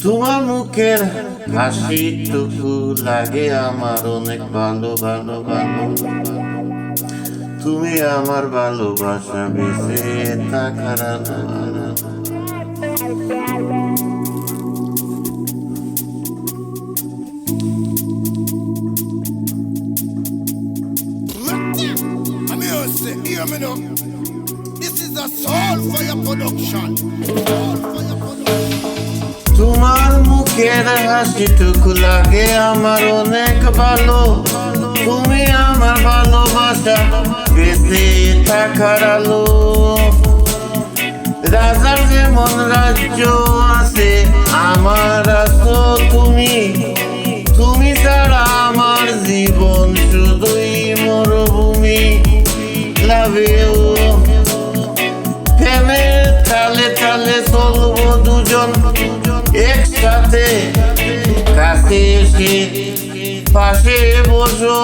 তোমার মুখের হাসিটুকু লাগে আমার অনেক ভালো ভালো ভালো। তুমি আমার ভালোবাসা বেঁচে থাকার আলো। Hear me now. This is a Soulfire production. Soulfire production. তোমার মুখের হাসিটুকু লাগে আমার অনেক ভালো। তুমি আমার ভালোবাসা বেঁচে থাকার আলো। রাজার যেমন রাজ্য আছে আমার আছো তুমি। তুমি ছাড়া আমার জীবন শুধুই মরুভূমি। লাভেও প্রেমের তালে তালে চলবো দুজন একসাথে। কাছে এসে পাশে বসো,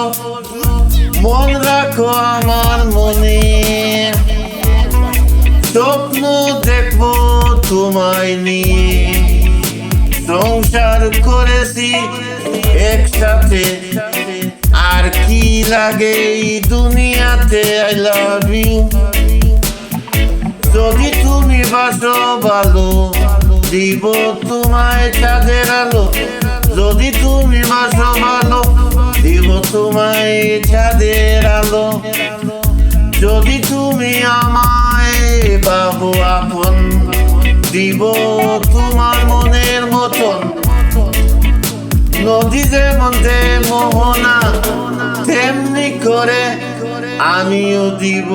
মন রাখো আমার মনে। স্বপ্ন দেখবো তোমায় নিয়ে, সংসার করেছি একসাথে। আর কি লাগে এই দুনিয়াতে, আই লাভ ইউ। যদি তুমি বাসো ভালো, দিব তোমায় চাঁদের আলো। যদি তুমি বাসো ভালো, দিব তোমায় চাঁদের আলো। যদি তুমি আমায় পাবো আপন, দিব তোমার মনের মতন। নদী যেমন মোহনা, তেমনি করে আমিও দিব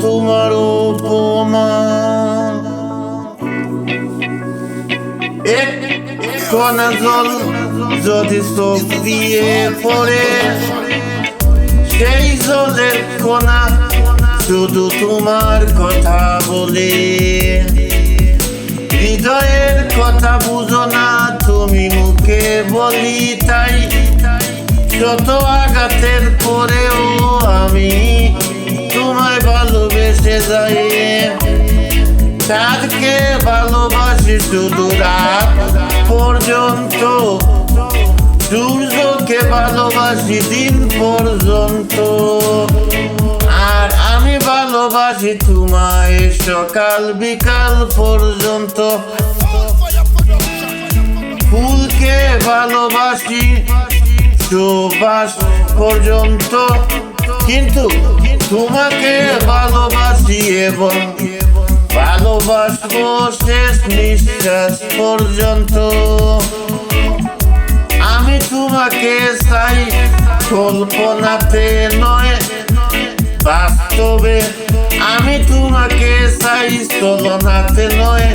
তোমার উপমা। এক কণা জল যদি চোখ দিয়ে পড়ে, সেই জলের কণা শুধু তোমার কথা বলে। হৃদয়ের কথা বুঝো না তুমি, মুখে বলি তাই। শত আঘাতের পরেও আমি তোমায় ভালোবেসে যাই। চাঁদকে ভালোবাসি শুধু রাত পর্যন্ত, সূর্যকে ভালোবাসি দিন পর্যন্ত। আর আমি ভালোবাসি তোমায় সকাল বিকাল পর্যন্ত। ফুলকে ভালোবাসি সুবাস পর্যন্ত, কিন্তু তোমাকে ভালোবাসি এবং ভালোবাসবো শেষ নিঃশ্বাস পর্যন্ত। আমি তোমাকে চাই কল্পনাতে নয় বাস্তবে। আমি তোমাকে চাই চলনাতে নয়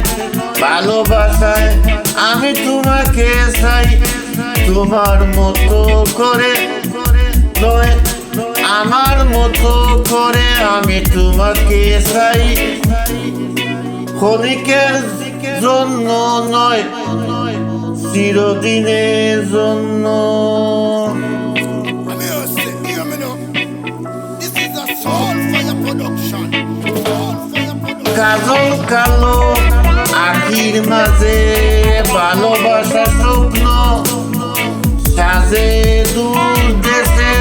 ভালোবাসায়। আমি তোমাকে চাই তোমার মতো করে নয় আমার মতো করে। আমি তোমাকে চাই ক্ষণিকের জন্য নয়, চিরদিনের জন্য। Hear me now. This is a Soulfire production. Soulfire production. কাজল কালো আখির মাঝে ভালোবাসা স্বপ্ন সাজে দূর দেশে।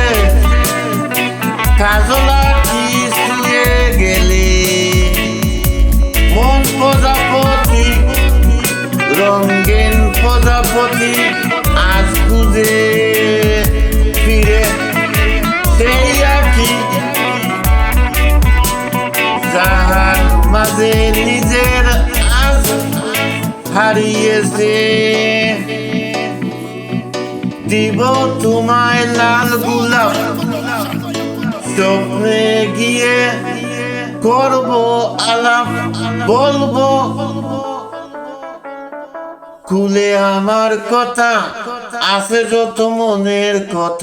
কাজল আখি শুয়ে গেলে মন প্রজাপতি, রঙিন প্রজাপতি আজ খুঁজে ফিরে সেই আখি, যাহার মাঝে নিজের আজ হারিয়েছে। দিব তোমায় লাল গোলাপ, স্বপ্নে গিয়ে করবো আলাপ। বলবো খুলে আমার কথা, আছে যত মনের কথা।